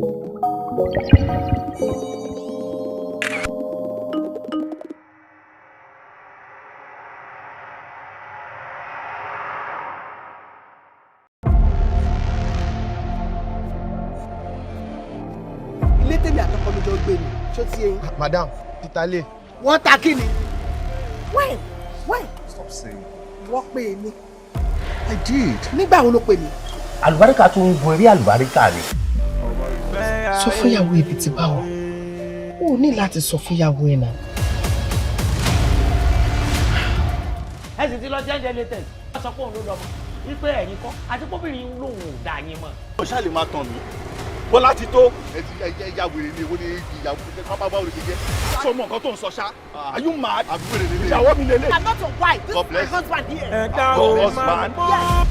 Ilé tèmi àtọkọ mi jọ gbé ni, ṣó ti yẹn. Madam, Titale. Wọ́n ta kí ni? When? Stop saying. Wọ́n pè é ní. I did. Nígbà wo ló pè mí? Àlùbáríkà tún ń gun eré àlùbáríkà ni. Sọ fún ìyàwó ibi tí bá wọ. O ní láti sọ fún ìyàwó ẹ̀ náà. Ẹ sì ti lọ jẹ́jẹ́ latest. Wọ́n sọ pé òun ló lọ mọ́. Wípé ẹ̀yin kọ́ àti pọ́bìnrin lòun ò dà yín mọ́. Ó ṣáà lè máa tàn mí. Bọ́lá ti tó. Ẹja wèrè ni èwo ni ìyàwó pápá báwo lè ṣe jẹ́. Sọ mọ nǹkan tó ń sọ ṣá. Are you mad? Àbúrò rẹ̀ lélẹ̀. Ìyàwó mi lélẹ̀. I'm not your wife. This God is my bless. husband here. Your husband? Yes.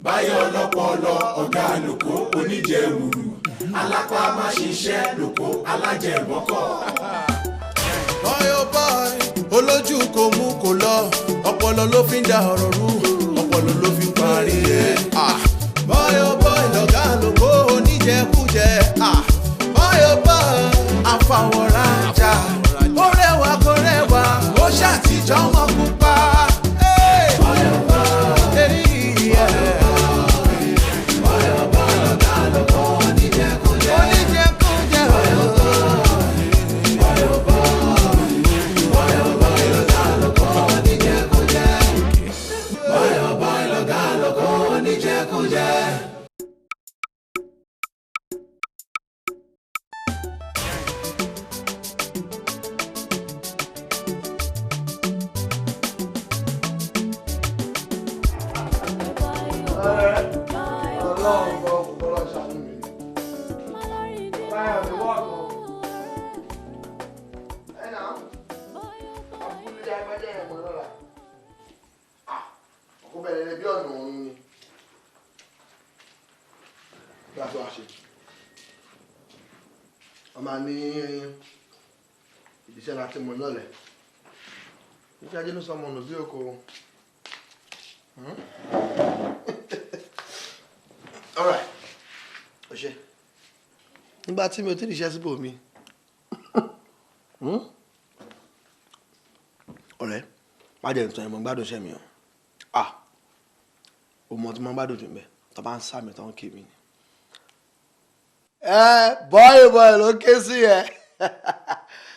Báyọ̀ lọ́pọ̀lọ́ ọ̀gá lóko oníjẹ̀wùrù alápá má ṣiṣẹ́ lóko alájẹ̀mọ́kọ̀. Bọ́yọ̀ bọ́y olójú kò mú kò lọ ọpọlọ ló fi ń da ọ̀rọ̀ rú ọpọlọ ló fi ń parí ẹ̀. Bọ́yọ̀ bọ́y lọ́gá lóko oníjẹ̀kújẹ. Bọ́yọ̀ bọ́y àfàwọ̀rajà ó rẹwà kó rẹwà ó ṣàtijọ́ mọ́ pupa. Bọ́yọ̀ bọ́y Ìdíṣẹ́ láti mọ̀ lọ́lẹ̀. Ìṣẹ́ ajé ló sọ ọmọ ọ̀nà sí oko. All right. Ọ̀ṣẹ́. Nígbà tí mi ò tí ì ṣiṣẹ́ síbò mi. Ọ̀rẹ́, má jẹ́ ìtàn ìmọ̀ gbádùn iṣẹ́ mi o. O mọ̀ tí mo gbádùn jù mẹ́, tó bá ń sá mi tán kí mi ni. Bọ́ọ̀lù ló ké sí ẹ.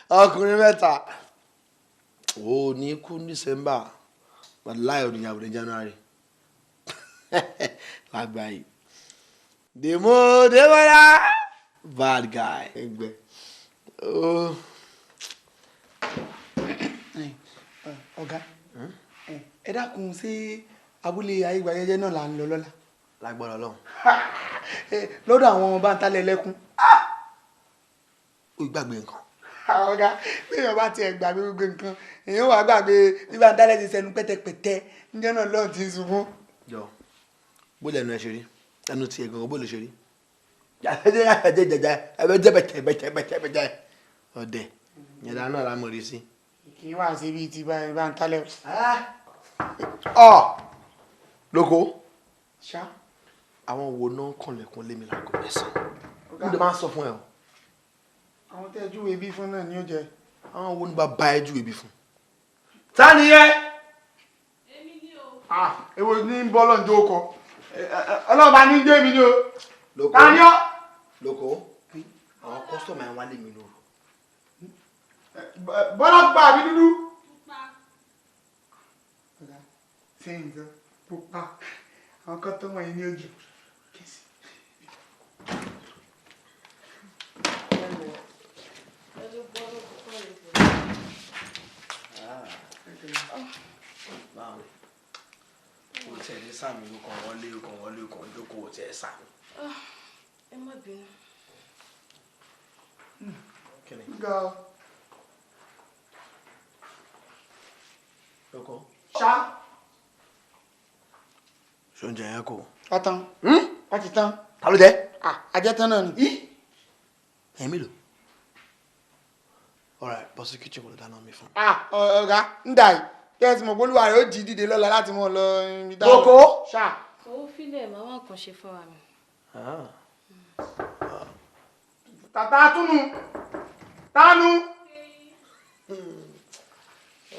Ọkùnrin mẹ́ta. O ní kú ní December, but láì òdìyàwó ní January. Lágbàáyé. Damola bad guy. Ẹgbẹ́. Ọ̀gá, ẹ dákun sí abúlé ayégbàyẹjẹ náà là ń lọ lọ́la. Lágbára Ọlọ́run. Lọ́dọ̀ àwọn bántálẹ̀ lẹ́kún. Ó gbàgbé nǹkan. Ọ̀gá, bí èèyàn bá tiẹ̀ gbàgbé gbogbo nǹkan, èèyàn wà gbàgbé bí bántálẹ̀ ti sẹnu pẹ́tẹpẹ́tẹ́ níjọ́ náà lọ́ọ̀ ti sunkún. Jọ, bó lẹ́nu ẹ ṣe rí? Ẹnu ti ẹ̀ gangan bó lè ṣe rí? Jẹ́jẹ́jẹ́jẹ́jẹ́jẹ́jẹ́jẹ́jẹ́jẹ́ ọ̀dẹ̀ yẹ̀dá náà la mọ̀ rí sí. Kì í wá sí bíi ti bántálẹ̀. Lóko. Ṣá. Àwọn wo náà kànlẹ̀kùn lémi láago mẹ́sàn-án? Mo dẹ̀ máa ń sọ fún ẹ o. Àwọn tẹ́ júwe bí fún náà ni ó jẹ. Àwọn wo ni bá bá ẹ júwe bí fún? Ta ni yẹ? Èmi ni o. Èwo ní bọ́lọ̀ ń jókòó. Ọlọ́ba ní gbé mi ni o. Lóko. Ta ni ọ́? Lóko. Àwọn kọ́sítọ̀mù ẹ̀ wá lé mi lóru. Bọ́lá pupa àbí dúdú? Pupa. Sẹ́yìn sọ, pupa. Àwọn kan tó wọ̀nyí ní ojú. Báwo? O tẹ̀ ní sàmì ló kàn wọlé o kàn wọlé o kàn jókòó o tẹ̀ sàmì. Ẹ má bínú. Kí ni? Ga. Lóko. Ṣá. Ṣoúnjẹ yẹn kò. Ọ̀tán. Wọ́n ti tán. Ta ló jẹ́? Ajẹ́tán náà ni. Ẹ̀yin mélòó? all right bọ́ sí kitchen kò lè dáná mi fún. ọ̀gá ń dà yìí kẹ́sì mọ̀ bólúwa rẹ̀ ó jí dìde lọ́la láti mọ̀ lọ ibi dáná. Doko. ṣá. owó fílẹ̀ máa wà kàn ṣe fúnra mi. tàtà tánú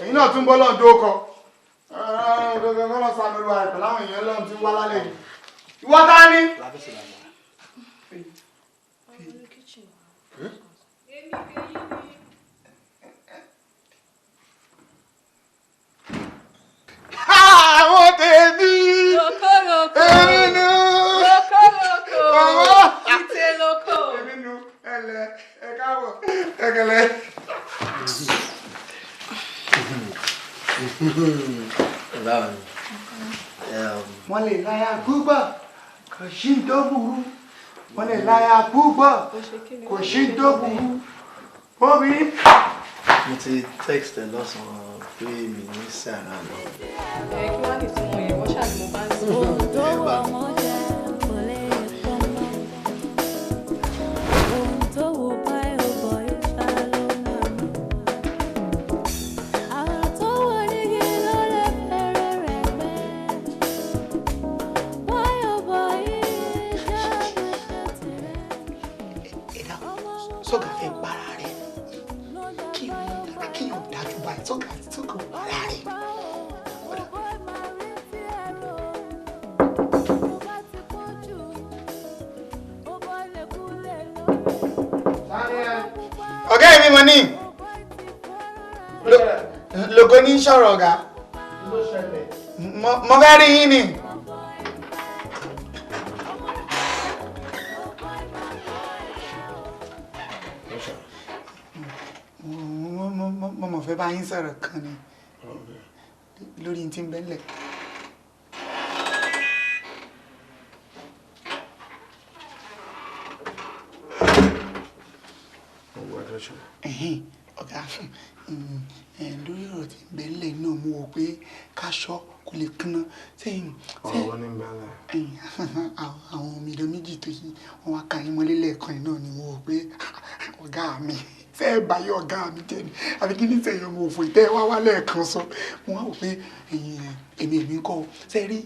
èyí náà tún bọ́ lọ́n tó kọ gbogbo lọ sàmì olúwa rẹ̀ pẹ̀lú àwọn èèyàn lọ́n tí ń wá lálẹ́ yìí ìwọ ta ni. àwọn tèmi èmi nu ọwọ́ èmi nu ẹlẹ ẹ káàbọ̀ ẹgẹlẹ. wọ́n lè láyà púpọ̀ kò sí tó burú wọ́n lè láyà púpọ̀ kò sí tó burú. obìnrin. mo ti text ẹ lọ́sàn-án pé mi ní sàrà lọ. kí wàá ní tí mo yẹ wọ́n ṣáà ni mo bá ń sọ. sọ́gà fẹ́ para rẹ̀ kí yóò dájú báyìí sọ́gà para rẹ̀. ọ̀gá mi mọ̀ ní lóko ní sọ̀rọ̀ ọ̀gá mo fẹ́ rí yín ni. mo mọ̀ fẹ́ bá yín sọ̀rọ̀ kan ni lórí tí ń bẹ́lẹ̀. ọ̀gá lórí ọ̀rọ̀ tí ń bẹ́lẹ̀ náà mo wò pé káṣọ kò lè kánná sẹ́yìn. ọ̀rọ̀ ní bẹ́lẹ̀. àwọn omidan méjì tó yí wọn wá ka yín mọ́lé lẹ́ẹ̀kan náà ni mo wò pé ọ̀gá mi fẹ́ báyọ̀ ọ̀gá mi jẹ́ ni àbí kí ní sẹ́yìn ọmọ òfò ìtẹ́ wá wá lẹ́ẹ̀kan sọ mo wá wò pé èmi kọ́ ṣe rí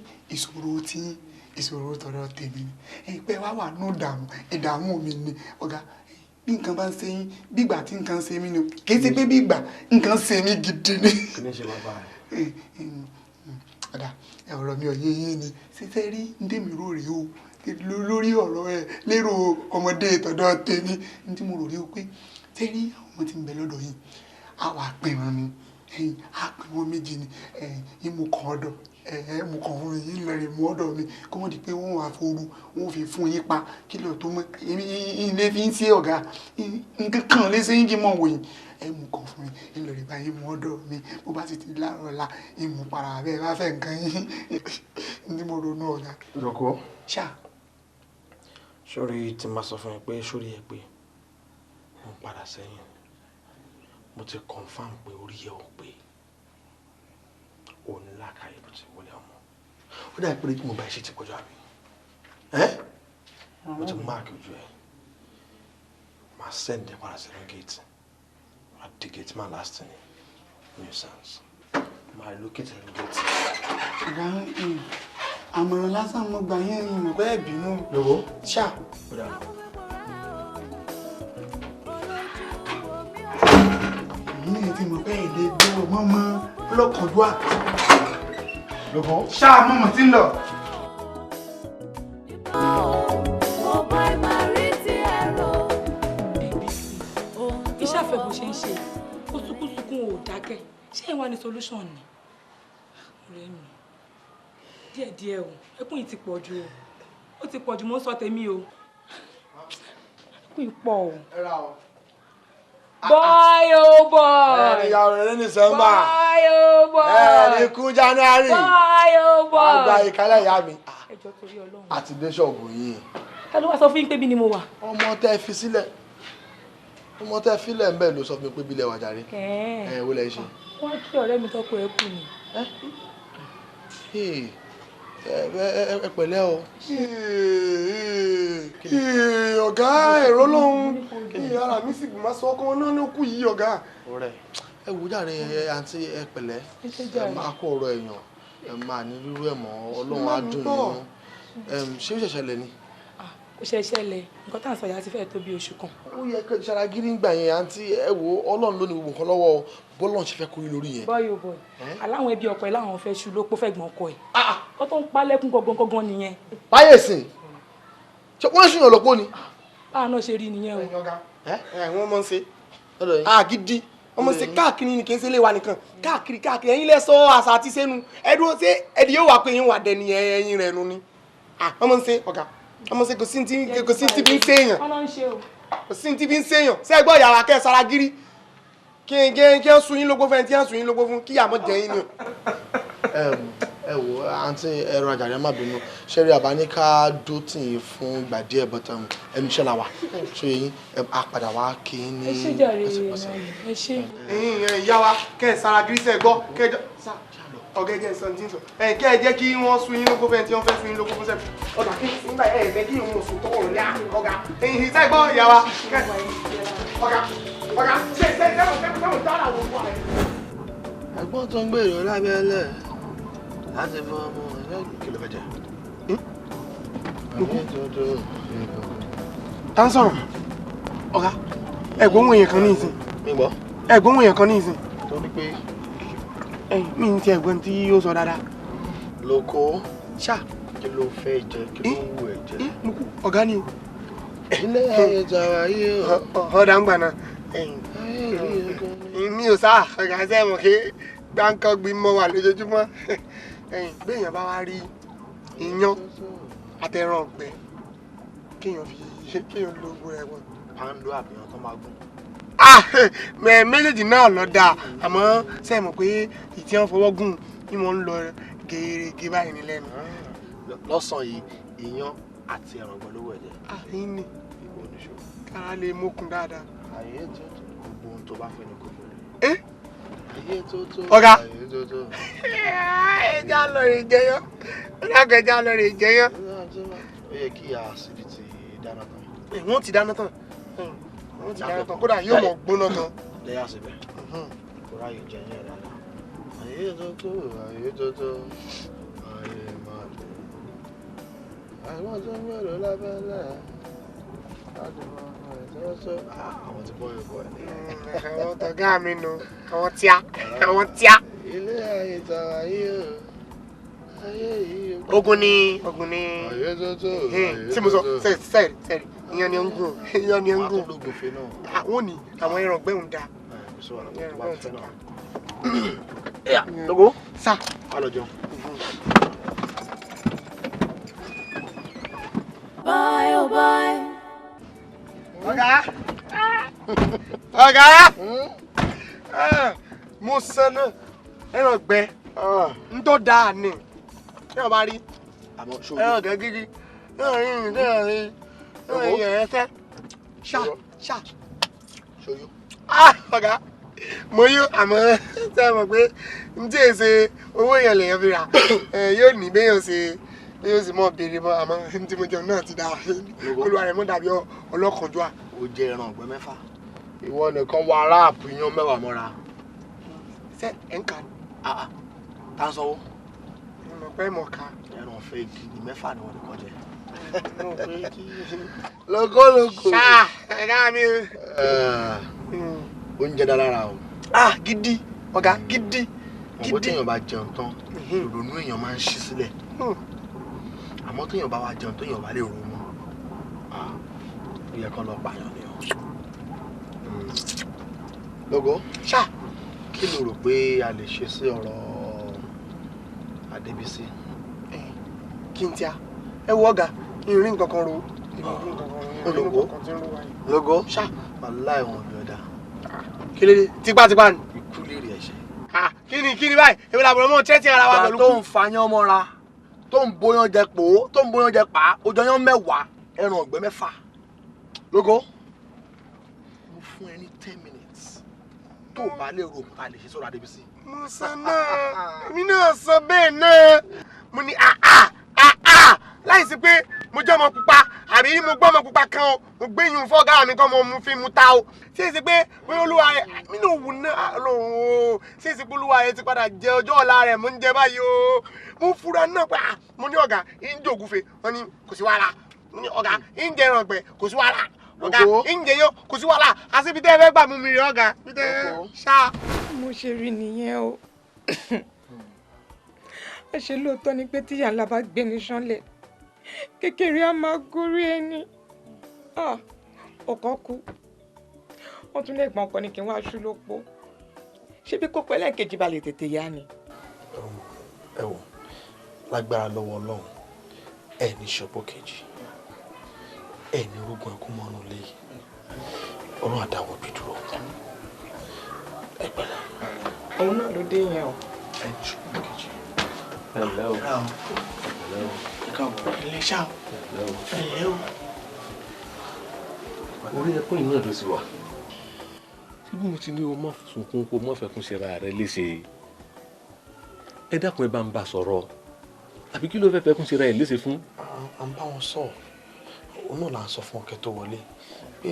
ìṣòro tọ̀dọ̀ tèmi ni pé wá wà ní ìdààmú mi ni ọ̀gá bí nǹkan bá ń ṣe yín bígbà tí nǹkan ṣe mí ni kì í ṣe pé bígbà nǹkan ṣe mí gidi ni. kí ni ṣe bàbá rẹ. ọ̀dà ọ̀rọ̀ mi ò yé yín ni ṣíṣẹ́ rí ndémi rò rèé o lórí ọ̀rọ̀ ẹ̀ lérò ọmọdé tọ̀dọ̀ tèmi ní tí mo rò rí o pé tẹ́rí àwọn ọmọ tí ń bẹ lọ́dọ̀ yìí á wà pè wọn ni á pè wọn méjì ni ìmú kan ọ̀dọ̀ mú kan fún mi yìí lẹ́rìn mú ọ̀dọ̀ mi kí wọ́n di pé wọ́n wà fooru wọ́n fi fún yín pa kí lọ́ọ̀ tó mọ́ ilé fi ń ṣe ọ̀gá nǹkan kan lé sẹ́yìn kí n mọ̀ wòyìn mú kan fún mi ìlọrin báyìí mú ọ̀dọ̀ mi bó bá sì ti láàárọ̀ ọ̀la ìmú para bẹ́ẹ̀ bá fẹ́ nǹkan yín ní mo ronú ọ̀gá. lóko. ṣá. sórí tí máa sọ fún mi pé sórí ẹ pé mo padà sẹ́yìn mo ti confam pé orí ẹ ò pé òun lákàyè bó ti wọlé ọmọ ó dà pé kí mo bá ṣe ti kọjá mi mo ti máàkì ojú ẹ máa send ẹ padà sínú gate máa di gate máa last ní nuisance máa locate ní gate. ọ̀gá àmọ̀ràn lásán mo gbà yẹn ni mo bẹ́ẹ̀ bínú. lówó ṣá. ó dà. èyí ni ti mọ̀ pé èdè gbọ́ mọ́mọ́ lọ́kàndúà lọ́kàn ṣáà mọ́mọ́ tí ń lọ. iṣẹ́ àfẹ́ bó ṣe ń ṣe kúsùkúsùkún ò dákẹ́ ṣé ìwà ni solution ni ọ̀rẹ́ mi díẹ̀díẹ̀ o ẹkún yìí ti pọ̀ jù o ó ti pọ̀ jù mo ń sọ tèmi o ẹkún yìí pọ̀ o. Boy, oh boy. Ìyàwó rẹ̀ ní December. Boy, oh boy. Ní kú January. Boy, oh boy. Àgbà ìkálẹ̀ ìyá mi. Ẹjọ́ torí Ọlọ́run. Àti dé ṣọ́ọ̀bù yìí. Ta ló wá sọ fún yín pé bí ni mo wà? Ọmọ tẹ́ fi sílẹ̀. Ọmọ tẹ́ filẹ̀ ń bẹ̀ ló sọ fún mi pé bílẹ̀ wà jàre. Wo lẹ ṣe? Wọ́n kí ọ̀rẹ́ mi tọ́kọ ẹ kú ni. ẹ pẹ̀lẹ́ o. ọ̀gá ẹ̀rọ lọ́hún ara mi sì máa sọ ọkọ náà ló kù yìí ọ̀gá. ọ̀rẹ́ ẹ wò jàre àǹtí ẹ pẹ̀lẹ́ ẹ máa kó ọ̀rọ̀ èèyàn ẹ máa ní rírú ẹ̀ mọ́ ọlọ́run á dùn nínú ṣé ó ṣẹ̀ṣẹ̀ lẹ̀ ni. ó ṣẹ̀ṣẹ̀ lẹ̀ nǹkan tá à ń sọ yà ti fẹ́ tó bí oṣù kan. ó yẹ kí ṣaragírí ń gbà yẹn àǹtí ẹ wò ọlọ́run ló ní gbogbo nǹkan lọ́wọ́ bọ́lọ́run ṣe fẹ́ kórí lórí yẹn. bọ́yò bọ̀ aláwọn ẹbí ọkọ ẹ̀ láwọn fẹ́ ṣu ló pọ́ fẹ́ gbọ́n ọkọ ẹ̀ ó tó ń palẹ́kùn gangan nìyẹn. báyẹ̀ sìn wọ́n ṣùyàn lọ́pọ̀ ni. báà náà ṣe rí nìyẹn o. wọ́n mọ̀ ń ṣe gidi wọ́n mọ̀ ń ṣe káàkiri ni kì í ṣe ilé wa nìkan káàkiri ẹ̀yin lẹ sọ àṣà àti sẹ́nu ẹ̀dùn ṣé ẹ̀dì yóò wà pé yín wà dẹni ẹ̀yin rẹ̀ nu ni wọ́n mọ̀ ń ṣe ọ̀gá wọ́n mọ̀ ń ṣe kò sí ti bí ń ṣèyàn kò sí ti bí ń ṣèyàn ṣé gbọ́ ìyàwó akẹ́ sara gírí kí n sun yín lógbó fún ẹ sun yín lógbó fún kí àmọ́ jẹ́ yín ni o. ẹ wò àǹtí ẹ̀rọ àjàre má bínú ṣẹ́rí àbáníká dótì fún ìgbà díẹ̀ bọ́tà ẹnu iṣẹ́ la wà ṣé yín á padà wá kí ní ẹsẹ̀pọ̀sẹ̀. ẹ ṣe. ìyá wa kẹ́ ẹ̀ sara gírí sẹ́ gbọ́ kẹ́ ẹ ọ̀gá ẹ̀jẹ̀ sọ ní sọ kẹ́ ẹ jẹ́ kí wọ́n sun yín lógbó fún ẹ tí wọ́n fẹ́ sun yín lógbó fún sẹ́ẹ̀ ọ̀gá kí nígbà ẹ̀ fẹ́ kí òun sùn tọkọ̀ rẹ̀ ọ̀gá ẹ̀yìn sẹ́ gbọ́ ìyá wa ọ̀gá ṣe sẹ́wọ̀n dára wò wá ẹ̀. ẹ̀gbọ́n tó ń gbèrò lábẹ́lẹ̀ láti fọ ọmọ kí ló fẹ́ jẹ. tá ń sọ̀rọ̀ ọ̀gá ẹ̀gbọ́n òun èèyàn kan ní ìsìn. mi gbọ́. ẹ̀gbọ́n òun èèyàn kan ní ìsìn. tó ní pé. mi ń ti ẹ̀gbọ́n tí ó sọ dáadáa. lóko. ṣá. kí ló fẹ́ jẹ kí ló wù ẹ jẹ. mo kú ọ̀gá ni o. ilé ayé tàwa yìí o. ọ̀dà ń gbà náà. mi ò sáà ọ̀gá sẹ́wọ̀n kí gbáǹkan gbin mọ́ wà lójoojúmọ́ béèyàn bá wá rí iyán àtẹ̀ràn ọ̀gbẹ́ kéèyàn lo owó ẹ̀ wọ́n. pando àbíyàn tó máa gún. méjèèjì náà lọ dáa àmọ́ ṣe mọ̀ pé ìtí wọn fọwọ́ gùn ni wọ́n ń lọ gèrègè báyìí ní lẹ́nu. lọ́sàn-án yìí iyán àti ẹ̀ràn ọ̀gbẹ́ lówó ẹ̀jẹ̀. àyìn ni kára lè mókun dáadáa. àyè tó gbogbo ohun tó bá fẹ́ ni kò fẹ́. ọ̀gá ẹja lọ rè jẹyọ ọlọ́gà ẹja lọ rè jẹyọ. ó yẹ kí àṣírí ti dáná tán. wọ́n ti dáná tán wọ́n ti dáná tán kódà yóò mọ̀ gbóná tán. lẹ́yà síbẹ̀ kó ráyè jẹ yẹn dáadáa. àyè tó àyè máa dé. àwọn tó ń gbèrò lábẹ́lẹ̀ láti mọ àwọn tí bọ́yọ̀ bọ́ ẹ̀. àwọn tọ̀gá mi nù àwọn tíá. ilé ayé tàwa yìí o ayé yìí o. ogun ni. ayé tó tí mo sọ sẹ́ẹ̀rì ìyẹn ni ó ń gùn ìyẹn ni ó ń gùn. àwọn ni àwọn ẹran gbẹ̀hùn da. lógo. sá. wà lọ jẹun. Bye, oh bye. ọ̀gá mo sàn náà ẹran gbẹ ń tó dáa ni kí wọ́n bá rí ẹran gbẹ gidi ẹran yẹn fẹ́ ṣá. ọ̀gá mo yó àmọ́ ṣe mọ̀ pé n tí èsè owó yẹn lèyàn fi rà yóò ní béèyàn ṣe yóò sì mọ̀ béèrè mọ́ àmọ́ n tí mo jẹun náà ti dáa olúwa rẹ̀ mọ́ dàbí ọlọ́kànjúà. ó jẹ ẹran ọ̀gbẹ́ mẹ́fà ìwọ nìkan wà aráàpù yan mẹ́wàá mọ́ra. ṣé ẹ̀ ń kà ní. tá ń sanwó. mo pẹ́ mọ̀ ká. ẹran ọ̀fẹ́ gidi mẹ́fà ni wọ́n nìkan jẹ. lóko. ṣá ẹ̀dá mi. oúnjẹ dá lára o. gidi ọ̀gá gidi. ọ̀pọ̀ téèyàn bá jẹun tán ìrònú èèyàn máa ń ṣí sílẹ̀ àmọ́ téèyàn bá wá jẹun téèyàn bá lè ronú ó yẹ kán lọ pààyàn ni o. lógo ṣá kí ló rò pé a lè ṣe sí ọ̀rọ̀ Adébísí. kí n tíá ẹ wo ọ̀gá ìrìn kankan ro lógo ṣá wàhálà ẹ̀wọ̀n ọ̀bẹ ọ̀dà. kí ló dé tipátipá ni. ikú lè rí ẹ̀ṣẹ̀. kí ni báyìí èmi làbọ̀rọ̀ mọ́ tẹ́tí ara wa pẹ̀lú. tó ń fàyàn mọ́ra tó ń bóyán jẹ pò tó ń bóyán jẹ pà ó jọyán mẹ́wàá ẹran ọ̀gbẹ́ mẹ́fà. lógo mo fún ẹ ní 10 minutes tó bá lè ro òkúta lè ṣe sọ̀rọ̀ Adébísí. mo sọ náà èmi náà sọ bẹ́ẹ̀ náà mo ní láì sí pé mo jẹ́ ọmọ pupa àbí mo gbọ́ ọmọ pupa kan o mo gbé yín fọ́gá mi kan mo fi mu ta o ṣé èsì pé bóyá olúwa rẹ̀ mí ló wù náà lòun o ṣé èsì pé olúwa rẹ̀ ti padà jẹ ọjọ́ ọ̀la rẹ̀ mo ń jẹ báyìí o mo fura náà pé mo ní ọ̀gá ń jògúfe wọ́n ní kò sí wàhálà mo ní ọ̀gá ń jẹ ẹran ọ̀gbẹ́ kò sí wàhálà ọ̀gá ń jẹ yó kò sí wàhálà àti bí tẹ́ ẹ fẹ́ gbà mú mi rí ọ̀gá bí tẹ́ ẹ ṣá. mo ṣe rí nìyẹn o ẹ ṣe lóòótọ́ ni pé tíyà ńlá bá gbé ní ṣánlẹ̀ kékeré á máa gorí ẹni ọkọ kú wọ́n tún lè gbọ́n ọkọ ní kí n wá aṣú lópo ṣé bí kókó ẹlẹ́ẹ̀kejì bá lè tètè yá ni. ẹ wò lágbára lọ́wọ́ Ọlọ́run ẹ ní ṣọpọ kejì ẹ ní rúgbọn ẹkún mọ́nú lé Ọlọ́run àdáwọ̀ bí dúró ẹ pẹ̀lẹ́. òun náà ló dé yẹn o. ẹ ní ṣọpọ kejì. Hello. Hello. Ilé ṣá o. Hello. Orí ẹkún yìí náà ló sì wà. Ṣé bí mo ti ní o má sunkún kó má fẹkún ṣe ra rẹ léṣe? Ẹ dákun ẹ bá ń bá sọ̀rọ̀. Àbí kí ló fẹ́ fẹkún ṣe ra ẹ léṣe fún? À ń bá wọn sọ. Òun náà là ń sọ fún ọkẹ tó wọlé. Pé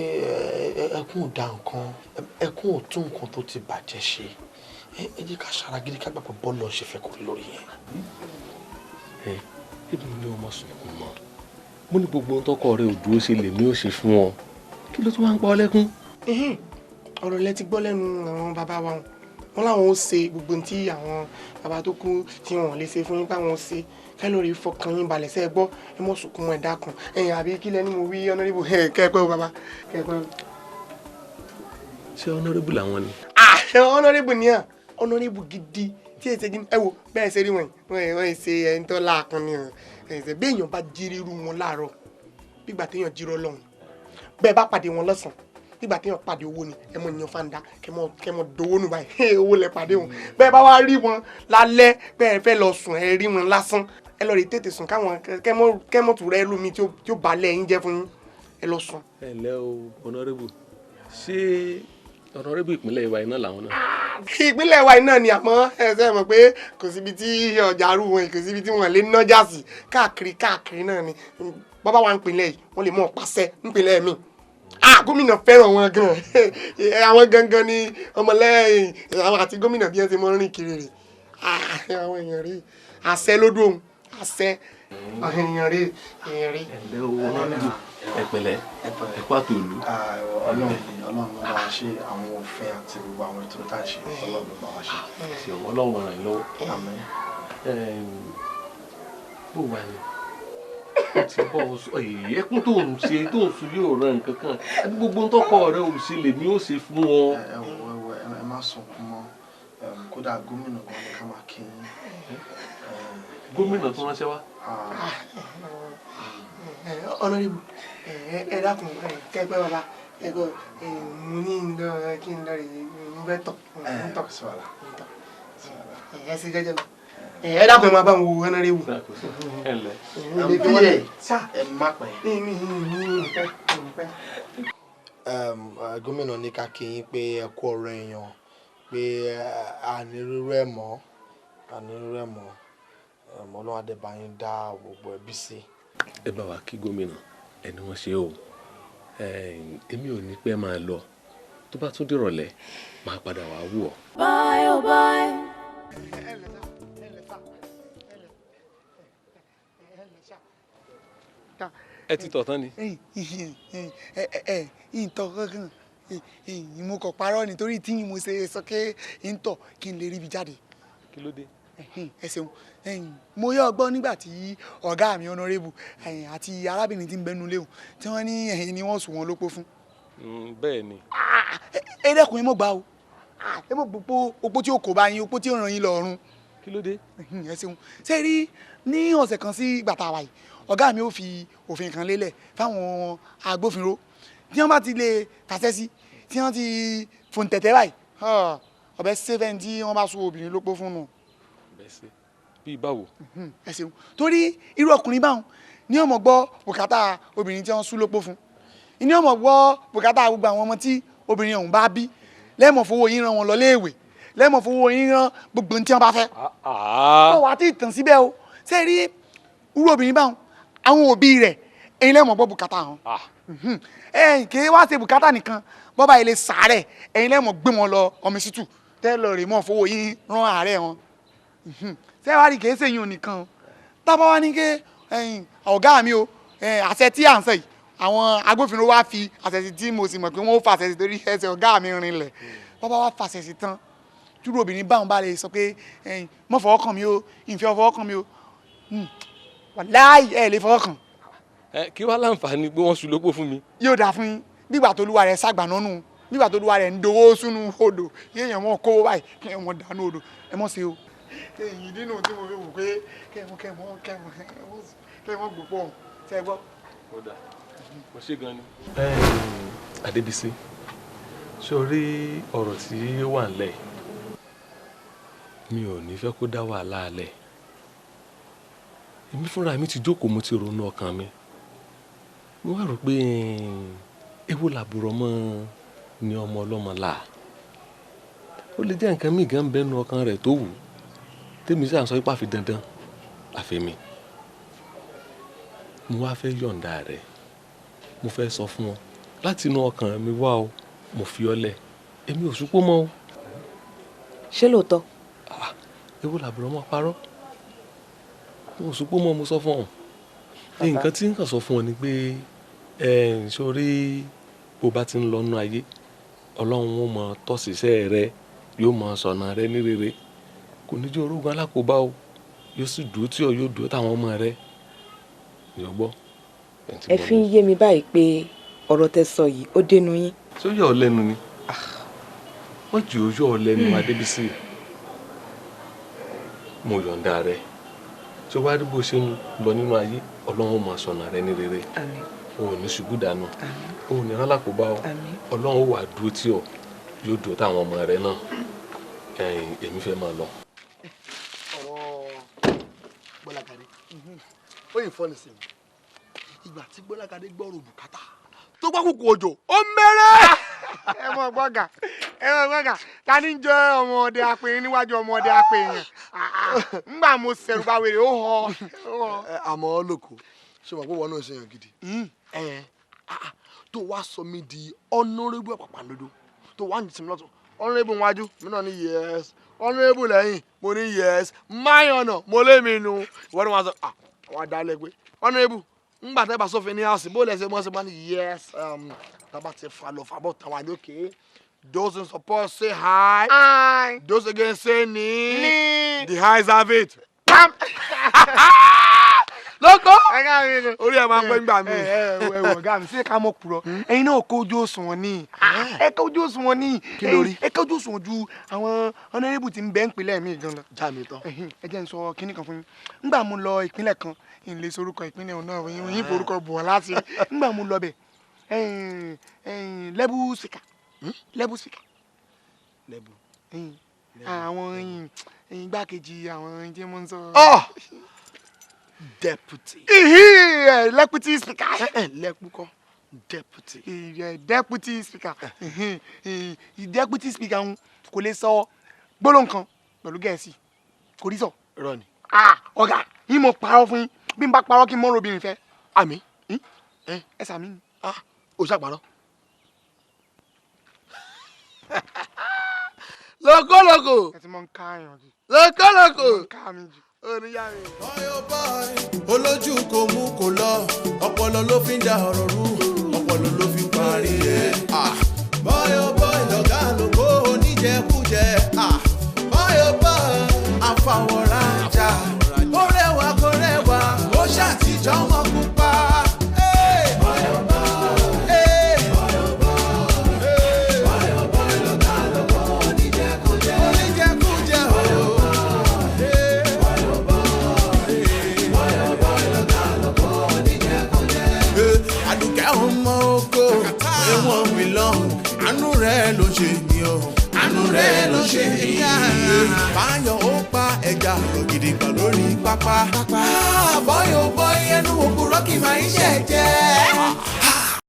ẹkún ò dá nǹkan. Ẹkún ò tún nǹkan tó ti bàjẹ́ ṣe. Ẹ jẹ́ ká ṣara gidi ká gbàgbọ́ bọ́ọ̀lù ṣe fẹ́ kórè lórí yẹn. Ebi mi ní ọmọ sunkún mọ́. Mo ní gbogbo ohun tọkọ rẹ ò dúró ṣe lèmi ò ṣe fún ọ. Kí ló tún wá ń pa ọ lẹ́kún? ọ̀rọ̀ lẹ ti gbọ́ lẹ́nu àwọn bàbá wa wọn láwọn ó ṣe gbogbo tí àwọn bàbá tó kú tí wọn lè ṣe fún yín báwọn ó ṣe kẹ́ lórí fọkàn yín balẹ̀ sẹ́ gbọ́ ẹ mọ̀ sunkún ẹ̀ dákun ẹ̀yìn àbí kí lẹ́ni mo wí honorable kẹ́ẹ̀pẹ́ o bàbá kẹ́ẹ̀pẹ́. Ṣé honorable làwọn ni? honorable ni à honorable gidi tí ẹ ṣe gidi ẹ wo bẹ́ẹ̀ ṣe rí wọ́n ṣe ẹni tó láàkan ni ẹ̀ bí èèyàn bá jírí irú wọn láàárọ̀ bígbà téèyàn jírọ́ lọ́hùn bẹ́ẹ̀ bá pàdé wọn lọ́sàn nígbà téèyàn pàdé owó ni ẹ mọ ènìyàn fanda kẹmọ dowó nù báyìí owó lẹ pàdé wọn bẹ́ẹ̀ bá wá rí wọn lálẹ́ bẹ́ẹ̀ fẹ́ lọ sùn ẹ rí wọn lásán ẹ lọ rí tètè sùn káwọn kẹmọ tù rẹ lómi tí ó balẹ̀ yín jẹ́ fún yín ẹ lọ sùn. Ẹ lẹ́ o honorable ṣé honorable ìpínlẹ̀ ìwà iná làwọn náà? ìpínlẹ̀ wa iná ni àmọ́ ẹ ṣe mọ̀ pé kò síbi tí ọjà rú wọn kò síbi tí wọ́n lè nájà sí káàkiri náà ni bàbá wa ń pinlẹ̀ yìí wọ́n lè mọ̀ pàṣẹ nípínlẹ̀ mi gómìnà fẹ́ràn wọn gan àwọn gangan ni ọmọlẹ́yìn àwọn àti gómìnà bí wọ́n ti mọ́ rìn kiri rè àwọn èèyàn rí àṣẹ lódò òun àṣẹ àwọn èèyàn rí èèyàn rí. ẹ̀lẹ́ o honorable ẹ pẹ̀lẹ́ ẹ kú àtòlú. Ọlọ́run ló bá wa ṣe àwọn òfin àti gbogbo àwọn ètò tá a ṣe Ọlọ́run ló bá wa ṣe. Ṣé Ọlọ́run ràn yín lọ́wọ́? Àmín. Bó wà ní? Ó ti bọ́ ọ sọ ẹkún tó ń ṣe tó ń sun yóò ràn nǹkan kan àti gbogbo ntọ́kọ rẹ ò ṣe lèmi ó ṣe fún ọ. ẹ má sunkún mọ́ kódà gómìnà gan ni ká máa kí yín. Gómìnà tó ránṣẹ́ wá. honorable ẹ dákun kẹgbẹ́ bàbá ẹgbẹ́ mo ní kí n lọ rè mo fẹ́ tọ̀ mo tọ̀ sí wàhálà ẹ ṣe jẹ́jẹ́ mi ẹ dákun ẹ máa bá ń wo honorable. ẹ lẹ ẹ má pẹ́. gómìnà ní ká kí yín pé ẹ kú ọ̀rọ̀ èèyàn pé ànírúurú ẹ̀ mọ́ Ọlọ́run adébáyín dá gbogbo ẹbí sí. Ẹ bá wa kí gómìnà ẹni wọ́n ṣe o èmi ò ní pẹ́ máa lọ tó bá tún dìrọ̀lẹ́ máa padà wá wò ọ́. Bye oh bye. Ẹ ti tọ̀ tán ni. ìtọ̀ kankan mo kàn parọ́ nítorí tí mo ṣe sọ pé ìtọ̀ kí n lè rí ibi jáde. Kí ló dé? ẹ ṣeun mo yọ ọgbọ́n nígbà tí ọ̀gá mi honorable àti arábìnrin tí ń bẹnu léwu tí wọ́n ní ẹ̀yìn ni wọ́n sùn wọn lópó fún. Bẹ́ẹ̀ ni. ẹ dẹ́kun ẹ mọ̀ gbà o ẹ mọ̀ gbogbo opó tí ó kò bá yín opó tí ó ràn yín lọ́rùn. Kí ló dé? ẹ ṣeun ṣe rí ní ọ̀sẹ̀ kan sí gbàtà wa yìí ọ̀gá mi ó fi òfin kan lélẹ̀ fáwọn agbófinró tí wọ́n bá ti lè tàṣẹ́ sí tí wọ́n ti fòǹtẹ̀tẹ̀ báyìí ọ̀bẹ sẹ́fẹ̀ẹ́ tí wọ́n bá sún obìnrin lópó fún nù. Bí báwo? ẹ ṣeun torí irú ọkùnrin báwọn ní ọmọ gbọ́ bùkátà obìnrin tí wọ́n sún lópó fún ní ọmọ gbọ́ bùkátà gbogbo àwọn ọmọ tí obìnrin ọ̀hún bá bí lẹ́mọ̀ fowó yín rán wọn lọ léèwé lẹ́mọ̀ fowó yín rán gbogbo tí wọ́n bá fẹ́. ó wà á ti tàn síbẹ̀ o ṣé rí irú obìnrin báwọn àwọn òbí rẹ̀ ẹ̀yin lẹ́mọ̀ gbọ́ bùkátà wọn ẹ̀yin kì í wá ṣe bùkátà nìkan bọ́bá ilé sàárẹ̀ ẹ̀yin lẹ́mọ̀ gbé wọn lọ ọmọsítù tẹ́lọ̀ rè mọ́ fowó yín rán àárẹ̀ wọn sẹ́wárí kì í ṣe yín nìkan tábà wá ní ké ọ̀gá mi o àṣẹ tí à ń sọ yìí àwọn agbófinró wá fi àṣẹ tí mo sì mọ̀ pé wọ́n ó fa àṣẹ torí ẹsẹ̀ ọ̀gá mi rinlẹ̀ bọ́bá wá fa àṣẹ tán túrú obìnrin báwọn bá lè sọ pé mọ́ fọwọ́ kàn mí o ìfẹ́ fọwọ́ kàn mí o wàláì ẹ̀ lè fọwọ́ kàn. kí wàá láǹfààní pé wọ́n ṣùlọ́pọ̀ fún mi. yóò dáa fún yín nígbà tó lúwa rẹ̀ ságbà nánú nígbà tó lúwa rẹ̀ ń dowó sínú odò yéèyàn mọ́ kówó báyìí kí ẹ̀ wọ́n dànù odò ẹ mọ́ ṣe o. èyí nínú tí mo fi wò pé kẹ́mọ́ gbòpọ̀ ṣe gbọ́. kódà mo ṣe gan ni. Adébísí ṣé o rí ọ̀rọ̀ tí ó wà ńlẹ̀ mi ò ní fẹ́ kó dá wàhálà alẹ̀ èmi fúnra mi ti jókòó mo ti ronú ọkàn mi mo wá rò pé ewu làbúrò mọ́ ni ọmọ ọlọ́mọ là ó lè jẹ́ nǹkan míì gan bẹ́nu ọkàn rẹ̀ tó wù tèmi sì à ń sọ ipá fi dandan àfẹ́mi mo wá fẹ́ yọ̀ǹda rẹ̀ mo fẹ́ sọ fún ọ láti inú ọkàn mi wá o mo fi ọ lẹ̀ èmi ò súpó mọ́ o. ṣé lóòótọ́. ewu làbúrò mọ́ parọ́ mo ò súpó mọ́ mo sọ fún ọ nǹkan tí n kàn sọ fún ọ ni pé sórí bó bá ti ń lọ nú ayé ọlọ́run ó mọ tọ́síṣẹ́ rẹ yóò mọ sọ̀nà rẹ ní rere kò ní jẹ́ orógun alákòóbá o yóò sì dúró tí ọ yóò dúró táwọn ọmọ rẹ yóò gbọ́. ẹ fi ń yé mi báyìí pé ọ̀rọ̀ tẹ́ sọ yìí ó dénú yín. ṣé ó yà ọ́ lẹ́nu ni wọ́n jù ó yọ ọ́ lẹ́nu Adébísí mo yọ̀ǹda rẹ tí ó wá rí bó ṣe ń lọ nínú ayé ọlọ́run ó mọ sọ̀nà rẹ ní rere o ò ní ṣubú dànù o ò ní rálákòóbá o ọlọ́run ó wà dúró tí ọ yóò dúró táwọn ọmọ rẹ náà èmi fẹ́ máa lọ. ọ̀rọ̀ Gbọ́lágadé ó yìn fọ́ni sí mi ìgbà tí Gbọ́lágadé gbọ́rọ̀ bùkátà tó gbá kúkú òjò ó mẹ́rẹ́. ẹ mọ gbọ́gà ta ni ń jẹ́ ọmọdé apẹ̀yìn níwájú ọmọdé apẹ̀yìn ńgbà mo sẹ̀rù bá wèrè ó họ. àmọ́ lóko ṣé wọn kó wọn náà ṣe yàn gidi tó wá sọ mí di honorable Àpàpàǹdodo tó wá ní tìmí lọ́tọ̀ honorable wájú mi náà ní yes honorable lẹ́yìn mo ní yes my honour mo lé mi nu ìwọ́n ni wọ́n sọ wọ́n á dá lẹ́gbẹ́ honorable ńgbà tẹ́ bá sófin ní house bó lẹ́sẹ̀ mọ́ ṣe bá ní yes tábà ti fa lọ fàbọ̀ tàwọn àdókè those in support say hi those against say ni the highs have it. lóko orí ẹ máa ń pẹ́ ń gbà mí. ẹwọ ọ̀gá mi ṣé ká mọ̀ kúrọ̀ ẹ̀yin náà kójú òṣùwọ̀n ni ẹ kójú òṣùwọ̀n ni kí lórí ẹ kójú òṣùwọ̀n ju àwọn honorable tí ń bẹ ń pilẹ̀ mi gan lọ. já mi tán. ẹ jẹ́ n sọ kinní kan fún yín ńgbà mo lọ ìpínlẹ̀ kan ìlé sorúkọ ìpínlẹ̀ náà yín forúkọ bù ọ́ láti ńgbà mo lọ bẹ̀ level speaker àwọn igbákejì àwọn tí mo ń sọ. deputy. deputy speaker. lẹ́kùkọ́ deputy. deputy speaker. deputy speaker ń kò lè sọ gbólóhùn kan pẹ̀lú gẹ̀ẹ́sì kò rí sọ. rọ́ọ̀nì. ọ̀gá yín mo parọ́ fún yín bí n bá parọ́ kí n mọ́ robìnrin fẹ́. àmì. ẹ sàmì. o ṣàparọ́. lókòlókò. ẹ ti mọ ń ká àyàn jù. lókòlókò. ń ká mi jù. oníyá mi. olójú kò mú kò lọ ọpọlọ ló fi ń da ọ̀rọ̀ rú ọpọlọ ló fi ń parí ẹ̀. bọ́yọ̀ bọ́yọ̀ lọ́gá lóko oníjẹkújẹ bọ́yọ̀ bọ́yọ̀ àfàwọ̀rajà ó rẹwà kó rẹwà ó ṣàtijọ́ wọn pupa. Àánú rẹ̀ ló ṣe mí o. Àánú rẹ̀ ló ṣe mí. Báyọ̀ ó pa ẹja ògidì kan lórí pápá. Bọ́yọ̀ bọ́yọ̀ ẹnu òkúrọ́ kì máa ń ṣẹ̀ jẹ́.